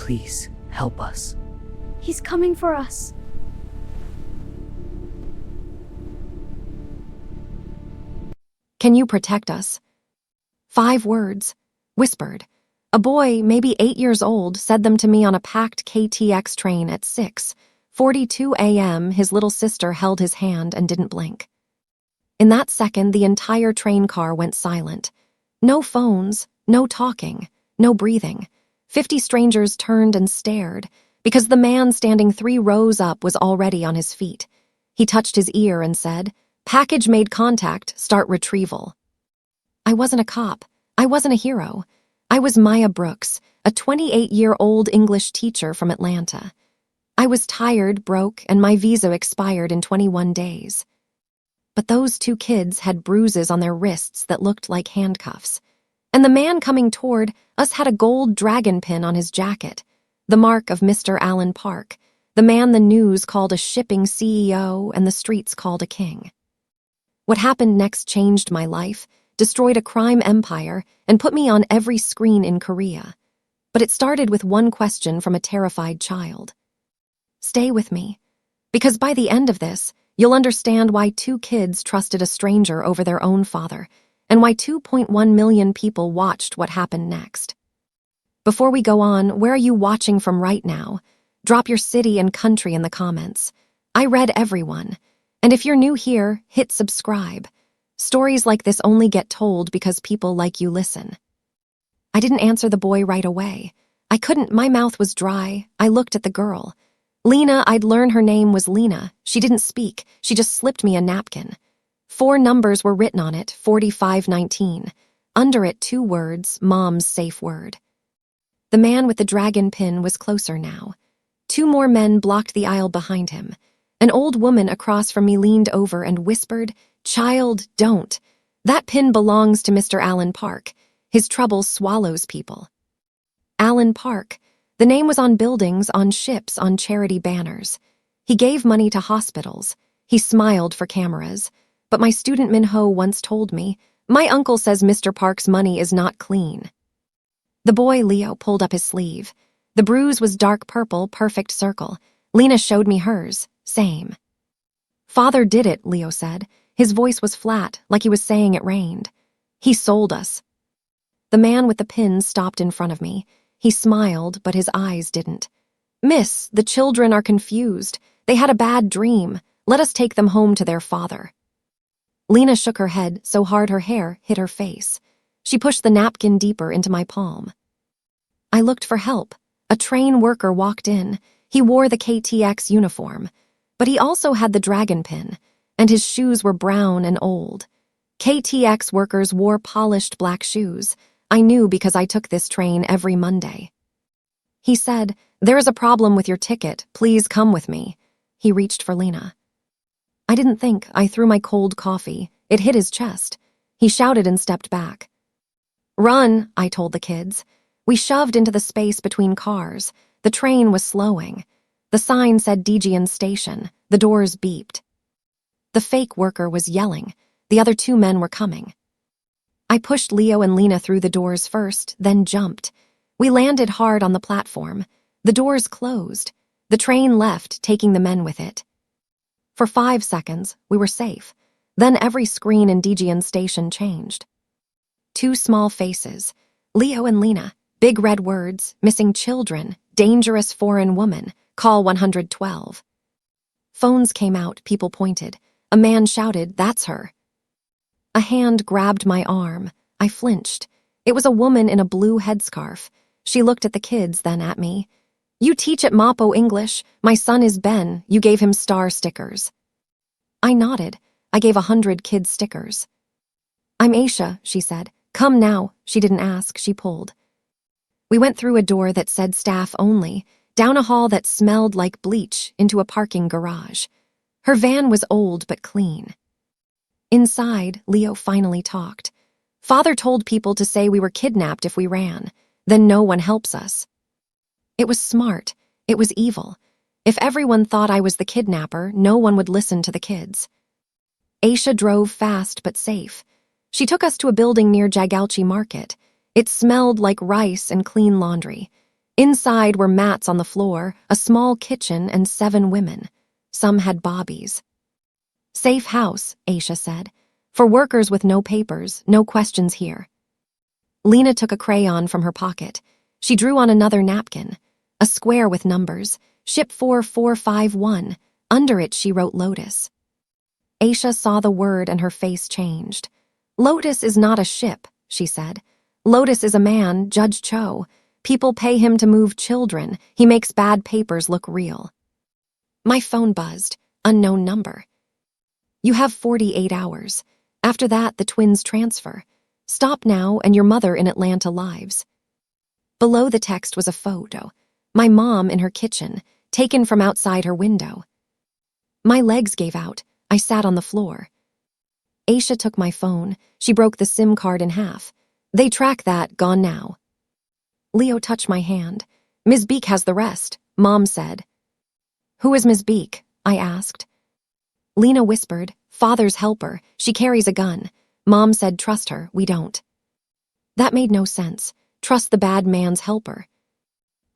Please, help us. He's coming for us. Can you protect us? 5 words, whispered. A boy, maybe 8 years old, said them to me on a packed KTX train at 6:42 a.m. His little sister held his hand and didn't blink. In that second, the entire train car went silent. No phones, no talking, no breathing. 50 strangers turned and stared, because the man standing 3 rows up was already on his feet. He touched his ear and said, "Package made contact, start retrieval." I wasn't a cop. I wasn't a hero. I was Maya Brooks, a 28-year-old English teacher from Atlanta. I was tired, broke, and my visa expired in 21 days. But those 2 kids had bruises on their wrists that looked like handcuffs. And the man coming toward us had a gold dragon pin on his jacket, the mark of Mr. Alan Park, the man the news called a shipping CEO and the streets called a king. What happened next changed my life, destroyed a crime empire, and put me on every screen in Korea. But it started with one question from a terrified child. Stay with me, because by the end of this, you'll understand why 2 kids trusted a stranger over their own father, and why 2.1 million people watched what happened next. Before we go on, where are you watching from right now? Drop your city and country in the comments. I read everyone. And if you're new here, hit subscribe. Stories like this only get told because people like you listen. I didn't answer the boy right away. I couldn't, my mouth was dry. I looked at the girl. Lena, I'd learn her name was Lena. She didn't speak. She just slipped me a napkin. 4 numbers were written on it, 4519. Under it, 2 words, Mom's safe word. The man with the dragon pin was closer now. 2 more men blocked the aisle behind him. An old woman across from me leaned over and whispered, "Child, don't. That pin belongs to Mr. Alan Park. His trouble swallows people." Alan Park. The name was on buildings, on ships, on charity banners. He gave money to hospitals. He smiled for cameras. But my student Minho once told me, "My uncle says Mr. Park's money is not clean." The boy, Leo, pulled up his sleeve. The bruise was dark purple, perfect circle. Lena showed me hers. Same. "Father did it," Leo said. His voice was flat, like he was saying it rained. "He sold us." The man with the pin stopped in front of me. He smiled, but his eyes didn't. "Miss, the children are confused. They had a bad dream. Let us take them home to their father." Lena shook her head so hard her hair hit her face. She pushed the napkin deeper into my palm. I looked for help. A train worker walked in. He wore the KTX uniform, but he also had the dragon pin, and his shoes were brown and old. KTX workers wore polished black shoes. I knew because I took this train every Monday. He said, "There is a problem with your ticket. Please come with me." He reached for Lena. I didn't think. I threw my cold coffee. It hit his chest. He shouted and stepped back. "Run," I told the kids. We shoved into the space between cars. The train was slowing. The sign said Dejian Station. The doors beeped. The fake worker was yelling. The other 2 men were coming. I pushed Leo and Lena through the doors first, then jumped. We landed hard on the platform. The doors closed. The train left, taking the men with it. For 5 seconds, we were safe. Then every screen in Dejian Station changed. 2 small faces, Leo and Lena, big red words, missing children, dangerous foreign woman, call 112. Phones came out, people pointed. A man shouted, "That's her." A hand grabbed my arm. I flinched. It was a woman in a blue headscarf. She looked at the kids, then at me. "You teach at Mapo English. My son is Ben. You gave him star stickers." I nodded. I gave 100 kids stickers. "I'm Aisha," she said. "Come now." She didn't ask, she pulled. We went through a door that said staff only, down a hall that smelled like bleach, into a parking garage. Her van was old but clean. Inside, Leo finally talked. "Father told people to say we were kidnapped if we ran. Then no one helps us." It was smart. It was evil. If everyone thought I was the kidnapper, no one would listen to the kids. Aisha drove fast but safe. She took us to a building near Jagalchi Market. It smelled like rice and clean laundry. Inside were mats on the floor, a small kitchen, and 7 women. Some had bobbies. Safe house, Aisha said. For workers with no papers, no questions here. Lena took a crayon from her pocket. She drew on another napkin, a square with numbers, ship 4451. Under it she wrote Lotus. Aisha saw the word and her face changed. Lotus is not a ship, she said. Lotus is a man, Judge Cho. People pay him to move children. He makes bad papers look real. My phone buzzed. Unknown number. You have 48 hours. After that, the twins transfer. Stop now and your mother in Atlanta lives. Below the text was a photo. My mom in her kitchen, taken from outside her window. My legs gave out. I sat on the floor. Aisha took my phone. She broke the SIM card in half. They track that, gone now. Leo touched my hand. Ms. Beek has the rest, Mom said. Who is Ms. Beek? I asked. Lena whispered, Father's helper. She carries a gun. Mom said trust her, we don't. That made no sense. Trust the bad man's helper.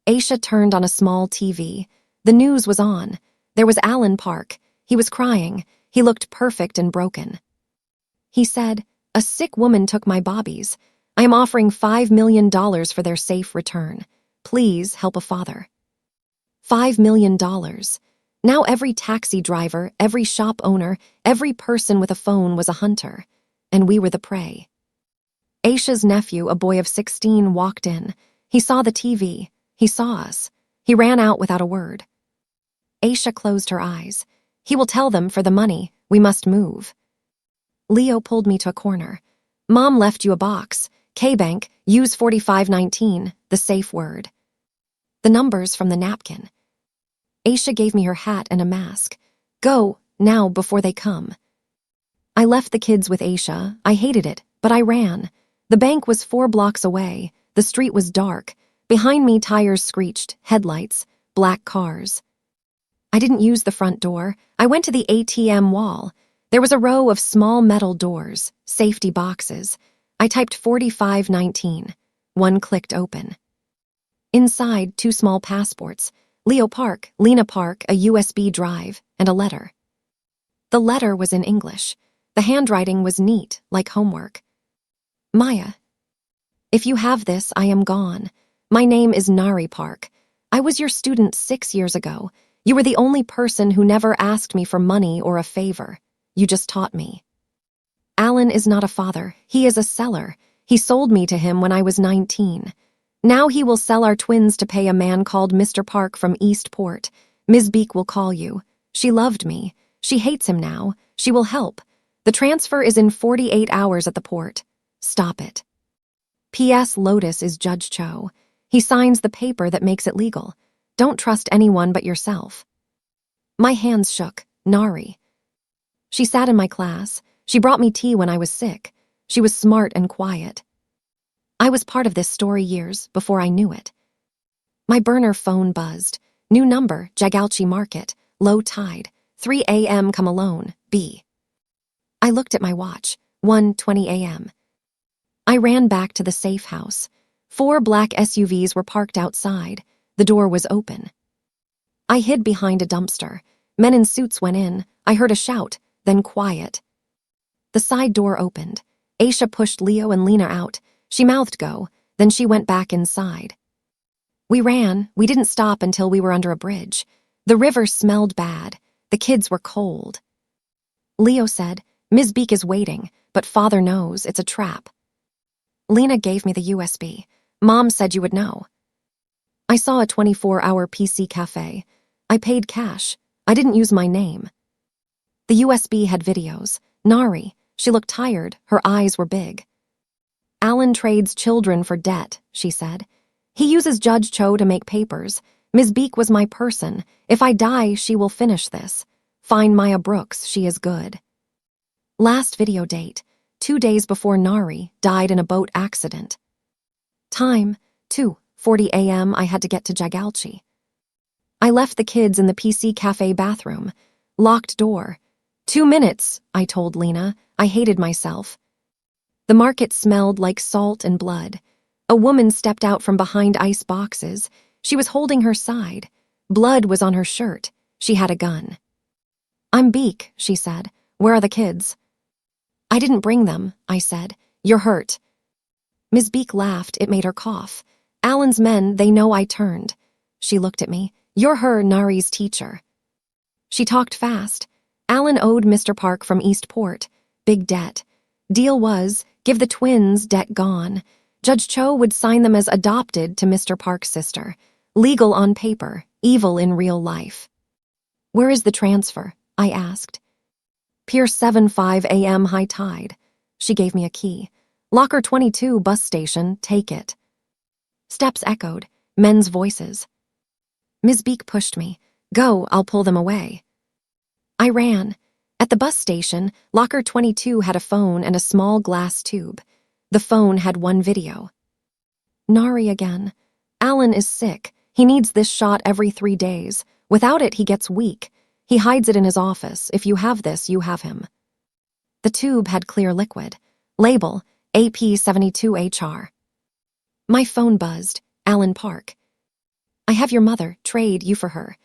Aisha turned on a small TV. The news was on. There was Alan Park. He was crying. He looked perfect and broken. He said, a sick woman took my bobbies. I am offering $5 million for their safe return. Please help a father. $5 million. Now every taxi driver, every shop owner, every person with a phone was a hunter, and we were the prey. Aisha's nephew, a boy of 16, walked in. He saw the TV. He saw us. He ran out without a word. Aisha closed her eyes. He will tell them for the money. We must move. Leo pulled me to a corner. Mom left you a box. K-Bank, use 4519, the safe word. The numbers from the napkin. Aisha gave me her hat and a mask. Go, now, before they come. I left the kids with Aisha. I hated it, but I ran. The bank was 4 blocks away. The street was dark. Behind me, tires screeched, headlights, black cars. I didn't use the front door. I went to the ATM wall. There was a row of small metal doors, safety boxes. I typed 4519. One clicked open. Inside, 2 small passports. Leo Park, Lena Park, a USB drive, and a letter. The letter was in English. The handwriting was neat, like homework. Maya. If you have this, I am gone. My name is Nari Park. I was your student 6 years ago. You were the only person who never asked me for money or a favor. You just taught me. Alan is not a father. He is a seller. He sold me to him when I was 19. Now he will sell our twins to pay a man called Mr. Park from Eastport. Ms. Beek will call you. She loved me. She hates him now. She will help. The transfer is in 48 hours at the port. Stop it. P.S. Lotus is Judge Cho. He signs the paper that makes it legal. Don't trust anyone but yourself. My hands shook. Nari. She sat in my class. She brought me tea when I was sick. She was smart and quiet. I was part of this story years before I knew it. My burner phone buzzed. New number, Jagalchi Market, low tide, 3 a.m. come alone, B. I looked at my watch, 1:20 a.m. I ran back to the safe house. 4 black SUVs were parked outside. The door was open. I hid behind a dumpster. Men in suits went in. I heard a shout, then quiet. The side door opened. Aisha pushed Leo and Lena out. She mouthed go, then she went back inside. We ran. We didn't stop until we were under a bridge. The river smelled bad. The kids were cold. Leo said, Ms. Beek is waiting, but father knows it's a trap. Lena gave me the USB. Mom said you would know. I saw a 24-hour PC cafe. I paid cash. I didn't use my name. The USB had videos. Nari. She looked tired. Her eyes were big. Alan trades children for debt, she said. He uses Judge Cho to make papers. Ms. Beek was my person. If I die, she will finish this. Find Maya Brooks. She is good. Last video date. 2 days before Nari died in a boat accident. Time, 2:40 a.m. I had to get to Jagalchi. I left the kids in the PC cafe bathroom. Locked door. 2 minutes, I told Lena. I hated myself. The market smelled like salt and blood. A woman stepped out from behind ice boxes. She was holding her side. Blood was on her shirt. She had a gun. "I'm Beak," she said. "Where are the kids?" "I didn't bring them," I said. "You're hurt." Ms. Beak laughed. It made her cough. "Alan's men, they know I turned." She looked at me. "You're her, Nari's teacher." She talked fast. Alan owed Mr. Park from Eastport. Big debt. Deal was, give the twins, debt gone. Judge Cho would sign them as adopted to Mr. Park's sister. Legal on paper, evil in real life. "Where is the transfer?" I asked. "Pier 7, 5 a.m. high tide." She gave me a key. "Locker 22, bus station, take it." Steps echoed, men's voices. Ms. Beak pushed me. "Go, I'll pull them away." I ran. At the bus station, Locker 22 had a phone and a small glass tube. The phone had one video. "Nari again. Alan is sick. He needs this shot every 3 days. Without it, he gets weak. He hides it in his office. If you have this, you have him." The tube had clear liquid. Label, AP72HR. My phone buzzed. Alan Park. "I have your mother. Trade you for her.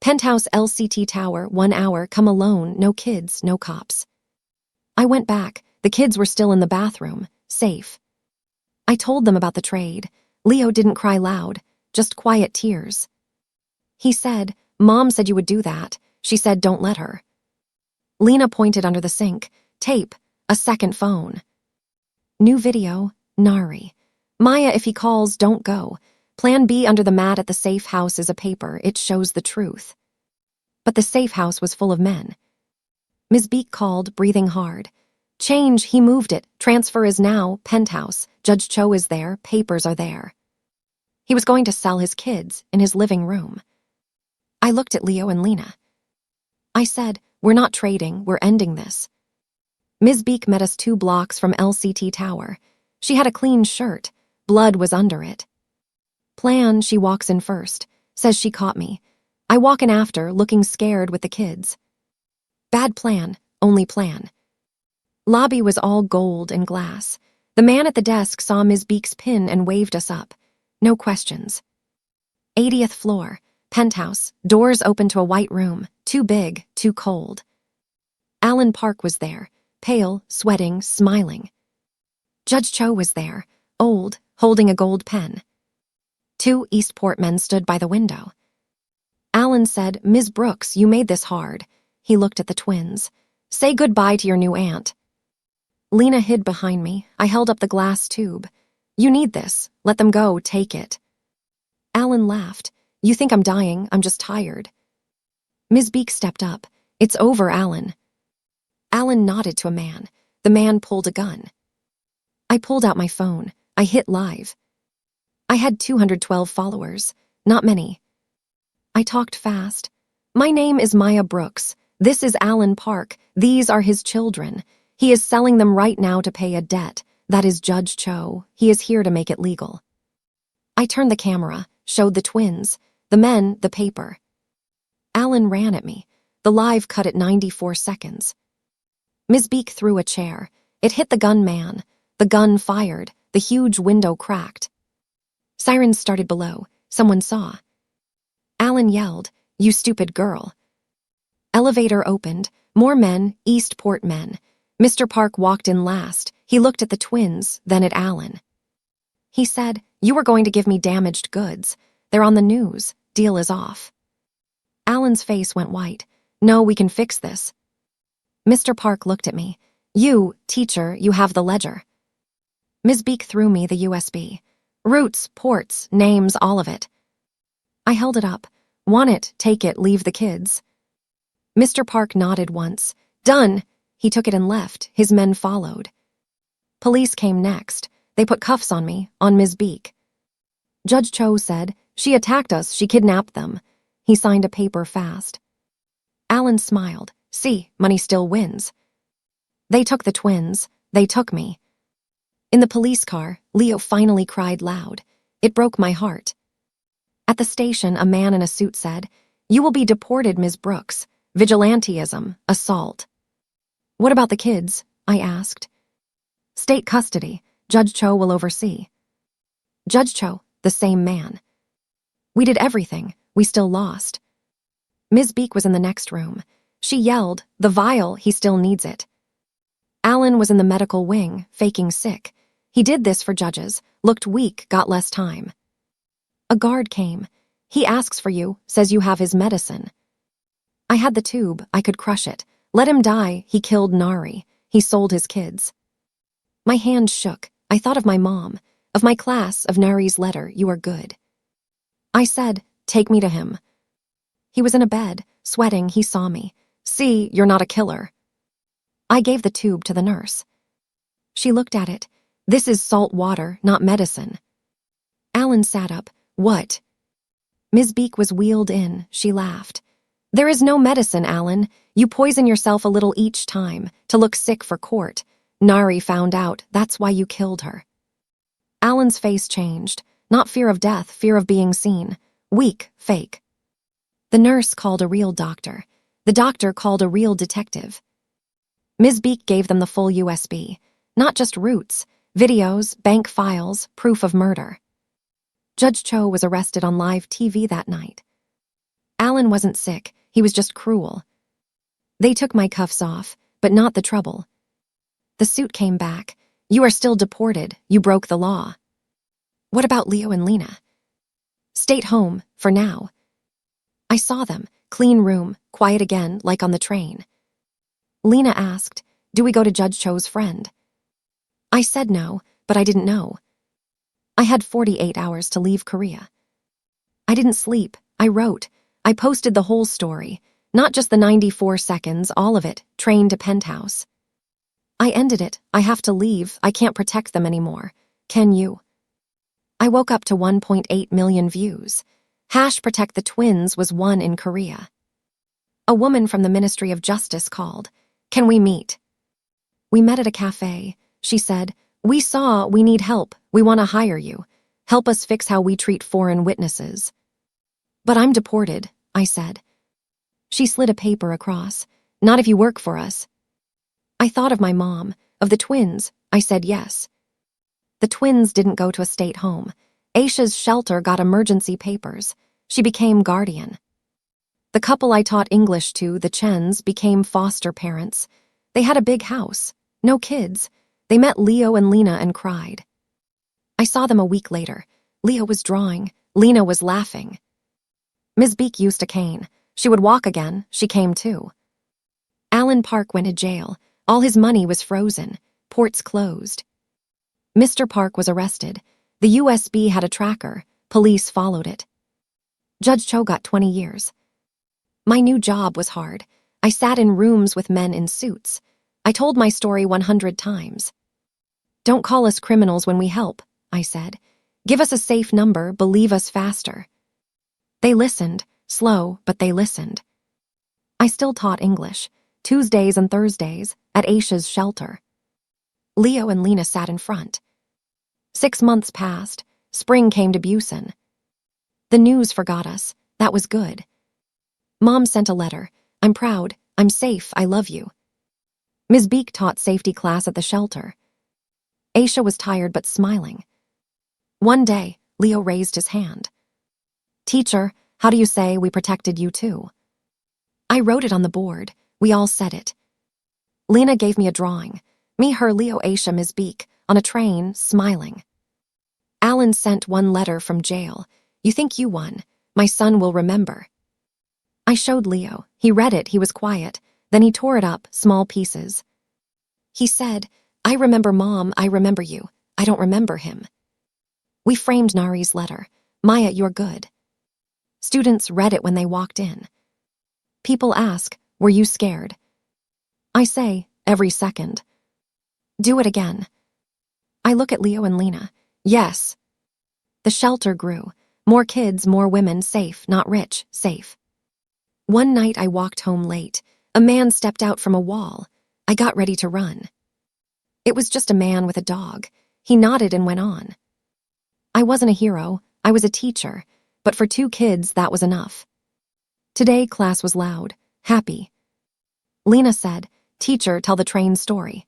Penthouse LCT Tower, 1 hour, come alone, no kids, no cops." I went back. The kids were still in the bathroom, safe. I told them about the trade. Leo didn't cry loud, just quiet tears. He said, "Mom said you would do that. She said don't let her." Lena pointed under the sink. Tape, a second phone. New video, Nari. "Maya, if he calls, don't go. Plan B under the mat at the safe house is a paper. It shows the truth." But the safe house was full of men. Ms. Beak called, breathing hard. "Change, he moved it. Transfer is now, penthouse. Judge Cho is there, papers are there." He was going to sell his kids in his living room. I looked at Leo and Lena. I said, "We're not trading, we're ending this." Ms. Beak met us 2 blocks from LCT Tower. She had a clean shirt. Blood was under it. Plan, she walks in first. Says she caught me. I walk in after, looking scared with the kids. Bad plan, only plan. Lobby was all gold and glass. The man at the desk saw Ms. Beak's pin and waved us up. No questions. 80th floor, penthouse, doors open to a white room, too big, too cold. Alan Park was there, pale, sweating, smiling. Judge Cho was there, old, holding a gold pen. 2 Eastport men stood by the window. Alan said, "Ms. Brooks, you made this hard." He looked at the twins. "Say goodbye to your new aunt." Lena hid behind me. I held up the glass tube. "You need this. Let them go. Take it." Alan laughed. "You think I'm dying. I'm just tired." Ms. Beak stepped up. "It's over, Alan." Alan nodded to a man. The man pulled a gun. I pulled out my phone. I hit live. I had 212 followers. Not many. I talked fast. "My name is Maya Brooks. This is Alan Park. These are his children. He is selling them right now to pay a debt. That is Judge Cho. He is here to make it legal." I turned the camera, showed the twins, the men, the paper. Alan ran at me. The live cut at 94 seconds. Ms. Beak threw a chair. It hit the gunman. The gun fired. The huge window cracked. Sirens started below. Someone saw. Alan yelled, "You stupid girl." Elevator opened. More men, Eastport men. Mr. Park walked in last. He looked at the twins, then at Alan. He said, "You were going to give me damaged goods. They're on the news. Deal is off." Alan's face went white. "No, we can fix this." Mr. Park looked at me. "You, teacher, you have the ledger." Ms. Beak threw me the USB. Roots, ports, names, all of it. I held it up. "Want it, take it, leave the kids." Mr. Park nodded once. "Done." He took it and left. His men followed. Police came next. They put cuffs on me, on Ms. Beak. Judge Cho said, "She attacked us, she kidnapped them." He signed a paper fast. Alan smiled. "See, money still wins." They took the twins. They took me. In the police car, Leo finally cried loud. It broke my heart. At the station, a man in a suit said, "You will be deported, Ms. Brooks. Vigilantism, assault." "What about the kids?" I asked. "State custody. Judge Cho will oversee." Judge Cho, the same man. We did everything. We still lost. Ms. Beek was in the next room. She yelled, "The vial, he still needs it." Alan was in the medical wing, faking sick. He did this for judges, looked weak, got less time. A guard came. "He asks for you, says you have his medicine." I had the tube, I could crush it. Let him die, he killed Nari. He sold his kids. My hand shook. I thought of my mom, of my class, of Nari's letter, "You are good." I said, "Take me to him." He was in a bed, sweating, he saw me. "See, you're not a killer." I gave the tube to the nurse. She looked at it. "This is salt water, not medicine." Alan sat up. "What?" Ms. Beek was wheeled in. She laughed. "There is no medicine, Alan. You poison yourself a little each time, to look sick for court. Nari found out, that's why you killed her." Alan's face changed. Not fear of death, fear of being seen. Weak, fake. The nurse called a real doctor. The doctor called a real detective. Ms. Beek gave them the full USB. Not just roots, videos, bank files, proof of murder. Judge Cho was arrested on live TV that night. Alan wasn't sick, he was just cruel. They took my cuffs off, but not the trouble. The suit came back. "You are still deported, you broke the law." "What about Leo and Lena?" "Stayed home, for now." I saw them, clean room, quiet again, like on the train. Lena asked, "Do we go to Judge Cho's friend?" I said no, but I didn't know. I had 48 hours to leave Korea. I didn't sleep, I wrote. I posted the whole story, not just the 94 seconds, all of it, train to penthouse. I ended it, "I have to leave, I can't protect them anymore. Can you?" I woke up to 1.8 million views. #protect the twins was one in Korea. A woman from the Ministry of Justice called. "Can we meet?" We met at a cafe. She said, we need help, we want to hire you. Help us fix how we treat foreign witnesses." "But I'm deported," I said. She slid a paper across. "Not if you work for us." I thought of my mom, of the twins. I said yes. The twins didn't go to a state home. Aisha's shelter got emergency papers. She became guardian. The couple I taught English to, the Chens, became foster parents. They had a big house. No kids. They met Leo and Lena and cried. I saw them a week later. Leo was drawing. Lena was laughing. Ms. Beek used a cane. She would walk again. She came too. Alan Park went to jail. All his money was frozen. Ports closed. Mr. Park was arrested. The USB had a tracker. Police followed it. Judge Cho got 20 years. My new job was hard. I sat in rooms with men in suits. I told my story 100 times. "Don't call us criminals when we help," I said. "Give us a safe number, believe us faster." They listened, slow, but they listened. I still taught English, Tuesdays and Thursdays, at Aisha's shelter. Leo and Lena sat in front. 6 months passed. Spring came to Busan. The news forgot us. That was good. Mom sent a letter. "I'm proud. I'm safe. I love you." Ms. Beek taught safety class at the shelter. Aisha was tired but smiling. One day, Leo raised his hand. "Teacher, how do you say we protected you too?" I wrote it on the board. We all said it. Lena gave me a drawing. Me, her, Leo, Aisha, Ms. Beek, on a train, smiling. Alan sent one letter from jail. "You think you won. My son will remember." I showed Leo. He read it, he was quiet. Then he tore it up, small pieces. He said, "I remember Mom, I remember you. I don't remember him." We framed Nari's letter. "Maya, you're good." Students read it when they walked in. People ask, "Were you scared?" I say, "Every second." "Do it again." I look at Leo and Lena. "Yes." The shelter grew. More kids, more women, safe, not rich, safe. One night I walked home late. A man stepped out from a wall. I got ready to run. It was just a man with a dog. He nodded and went on. I wasn't a hero. I was a teacher. But for 2 kids, that was enough. Today, class was loud, happy. Lena said, "Teacher, tell the train story."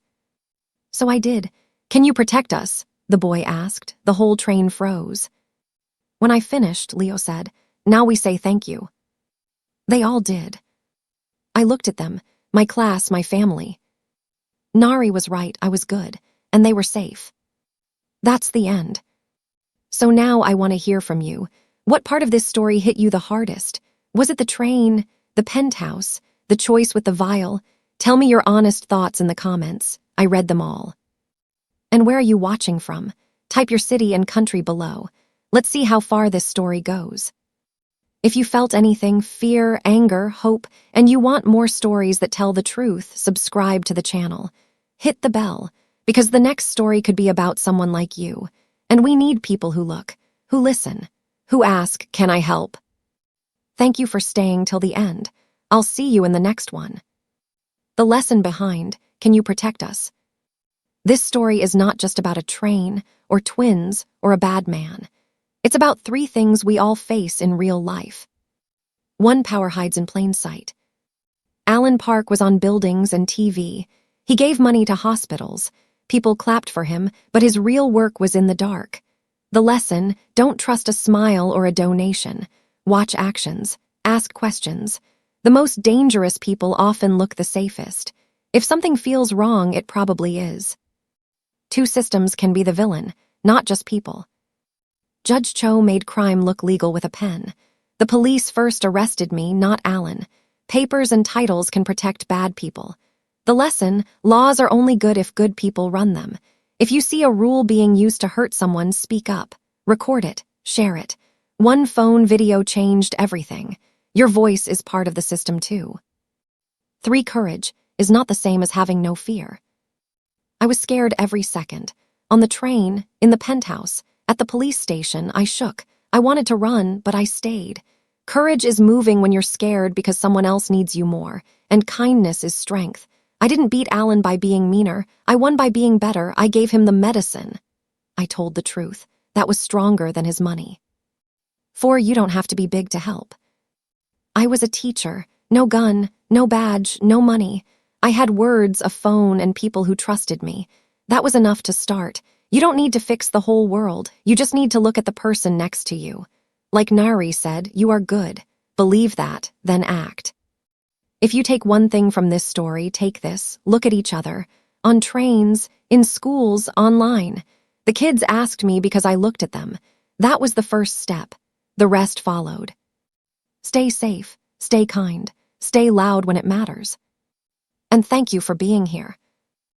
So I did. "Can you protect us?" the boy asked. The whole train froze. When I finished, Leo said, "Now we say thank you." They all did. I looked at them, my class, my family. Nari was right, I was good, and they were safe. That's the end. So now I want to hear from you. What part of this story hit you the hardest? Was it the train, the penthouse, the choice with the vial? Tell me your honest thoughts in the comments. I read them all. And where are you watching from? Type your city and country below. Let's see how far this story goes. If you felt anything, fear, anger, hope, and you want more stories that tell the truth, subscribe to the channel. Hit the bell, because the next story could be about someone like you. And we need people who look, who listen, who ask, "Can I help?" Thank you for staying till the end. I'll see you in the next one. The lesson behind, can you protect us? This story is not just about a train, or twins, or a bad man. It's about 3 things we all face in real life. 1 power hides in plain sight. Alan Park was on buildings and TV. He gave money to hospitals. People clapped for him, but his real work was in the dark. The lesson, don't trust a smile or a donation. Watch actions. Ask questions. The most dangerous people often look the safest. If something feels wrong, it probably is. 2 systems can be the villain, not just people. Judge Cho made crime look legal with a pen. The police first arrested me, not Alan. Papers and titles can protect bad people. The lesson, laws are only good if good people run them. If you see a rule being used to hurt someone, speak up. Record it. Share it. 1 phone video changed everything. Your voice is part of the system too. 3, courage is not the same as having no fear. I was scared every second. On the train, in the penthouse, at the police station, I shook. I wanted to run, but I stayed. Courage is moving when you're scared because someone else needs you more, and kindness is strength. I didn't beat Alan by being meaner. I won by being better. I gave him the medicine. I told the truth. That was stronger than his money. 4, you don't have to be big to help. I was a teacher. No gun, no badge, no money. I had words, a phone, and people who trusted me. That was enough to start. You don't need to fix the whole world. You just need to look at the person next to you. Like Nari said, you are good. Believe that, then act. If you take one thing from this story, take this. Look at each other. On trains, in schools, online. The kids asked me because I looked at them. That was the first step. The rest followed. Stay safe, stay kind, stay loud when it matters. And thank you for being here.